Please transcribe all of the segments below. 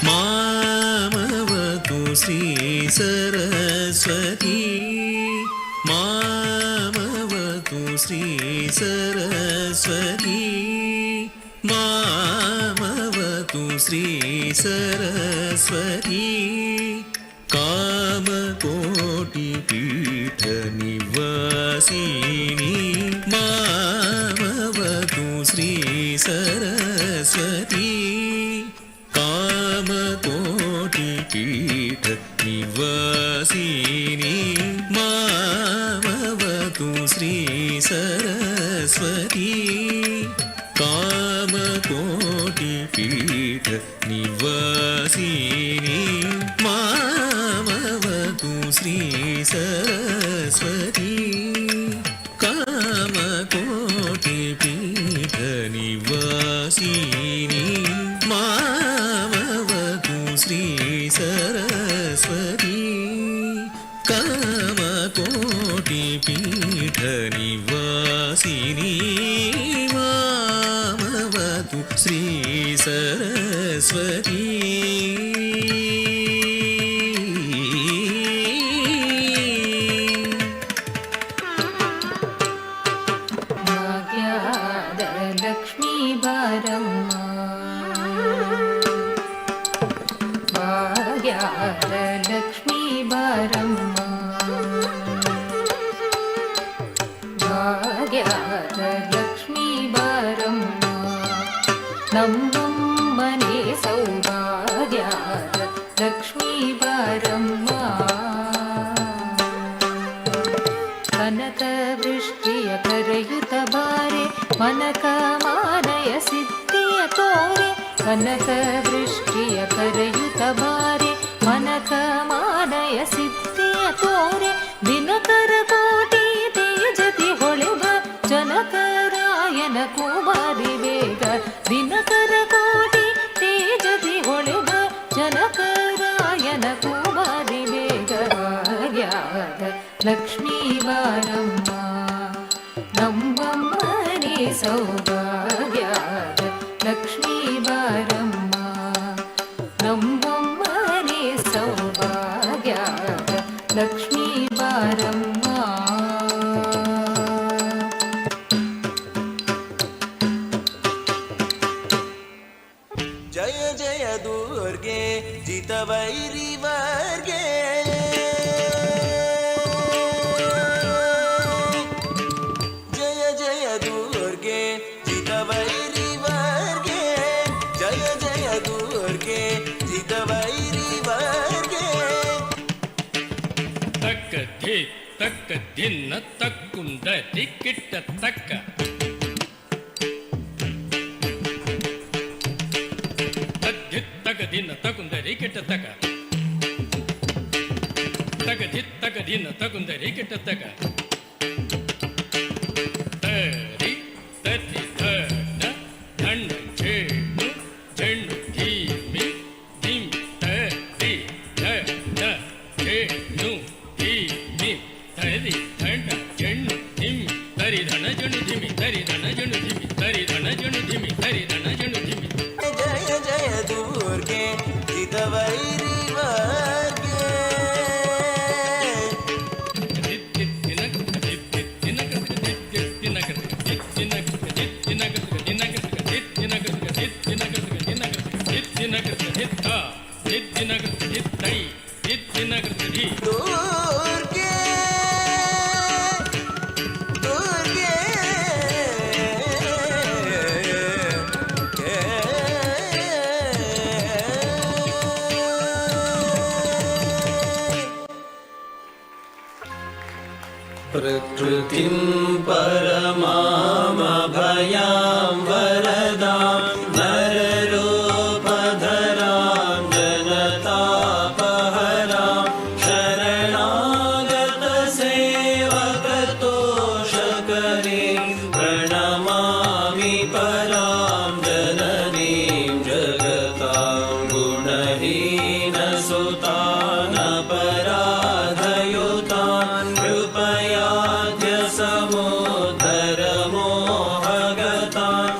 ಮಾಮವತು ಶ್ರೀ ಸರಸ್ವತಿ ಮಾಮವತು ಶ್ರೀ ಸರಸ್ವತಿ ಮಾಮವತು ಶ್ರೀ ಸರಸ್ವತಿ ಕಾಮಕೋಟಿ ಪೀಠ ನಿವಾಸಿನಿ ಮಾಮವತು ಶ್ರೀ ಸರಸ್ವತಿ ಕಾಮಕೋಟಿ ಪೀಠ ನಿವಾಸಿನಿ ಮಾಮವತು ಶ್ರೀ ಸರಸ್ವತಿ ಕಾಮಕೋಟಿ ಪೀಠ ನಿವಾಸಿನಿ ಮಾಮವತು ಶ್ರೀ ಸರಸ್ವತಿ ಕಾಮಕೋಟಿ ಪೀಠ ನಿವಾಸಿನಿ ಮಾಮವತು ಶ್ರೀ ಸರಸ್ವತಿ ಕಾಮಕೋಟಿ ಪೀಠ ನಿವಾಸಿನಿ ಮಾಮವತು ಶ್ರೀ ಸರಸ್ವತಿ ಭಾಗ್ಯದ ಲಕ್ಷ್ಮೀ ಬಾರಮ್ಮ ಭಾಗ್ಯದ ಲಕ್ಷ್ಮೀ ಬಾರಮ್ಮ ಭಾಗ್ಯದ ಲಕ್ಷ್ಮೀ ಬಾರಮ್ಮ ನಮ್ಮಮ್ಮನೆ ಸೌಭಾಗ್ಯದ ಲಕ್ಷ್ಮೀ ಬಾರಮ್ಮ ಕನಕ ವೃಷ್ಟಿಯ ಕರೆಯುತ್ತ ಬಾರೆ ಮನಕ ಮಾನಯ ಸಿದ್ಧಿಯ ತೋರೆ ಕನಕ ವೃಷ್ಟಿಯ ಕರೆಯುತ್ತ ಬಾರೆ ಮನಕ ಮಾನಯ ಸಿದ್ಧಿಯ ತೋರೆ ದಿನಕರ ಕೋಟಿ ತೇಜತಿ ಹೊಳೆವ ಜನಕರಾಯನ ಕುಮಾರಿ ಬೇಗ ದಿನಕರ ಕೋಟಿ ತೇಜತಿ ಹೊಳೆವ ಜನಕರಾಯನ ಕುಮಾರಿ ಬೇಗ ಭಾಗ್ಯದ ಲಕ್ಷ್ಮೀ ಬಾರಮ್ಮ ನಮ್ಮಮ್ಮನೆ ಸೌಭಾಗ್ಯದ ಲಕ್ಷ್ಮೀ ಬಾರಮ್ಮ ನಮ್ಮಮ್ಮನೆ ಸೌಭಾಗ್ಯದ ಲಕ್ಷ್ಮೀ ಬಾರಮ್ಮ ಜಯ ಜಯ ದುರ್ಗೆ ಜಿತವೈರಿ ವರ್ಗೆ ಜಯ ಜಯ ದುರ್ಗೆ ಜಿತವೈರಿ ವರ್ಗೆ ಜಯ ಜಯ ದುರ್ಗೆ ಜಿತವೈರಿ ವರ್ಗೆ ತಕ್ಕ ಧಿ ತಕ್ಕ ಧಿನ್ನ ತಕ್ಕುಂದ ದಿಕ್ಕಿಟ್ಟ ತಕ್ಕ ತಕ್ಕ ದಿನ ತಕುಂದರಿ ಕೆಟ್ಟ ತಕ ತಕ ಧಿತ್ ತಕ ದಿನ ತಕುಂದರಿ ಕೆಟ್ಟ ತಕ ತರಿ ತತಿ ಧನ ಧಣ್ಣ ಚೆಣ್ಣು ಚೆಣ್ಣು ಧೀಮಿ ಧಿಮ್ ತರಿ ಧನ ಚೆಣ್ಣು ಧೀಮಿ ತರಿ ಧಣ್ಣ ಚೆಣ್ಣು ಧಿಮಿ ತರಿ ಧನ ಜಣು ಧಿಮಿ ತರಿ ಧನ ಜಣು ಧಿಮಿ ತರಿ ಧನ ಜಣು ಧಿಮಿ ತರಿ ಧನ ಜಣು ಧಿಮಿ ಜಯ ಜಯ ದುರ್ಗೆ ಜಿತವೈರಿ ವರ್ಗೆ ದುರ್ಗೆ ದುರ್ಗೆ प्रकृतिं परमामभयां वरदां नररूपधरां जनतापहरां शरणागतसेवकतोषकरीं प्रणमामि परां जननीं जगतां गुणहीनसुतानपराधयुतान् कृपयाद्य समुद्धर मोहगतान्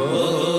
ಓ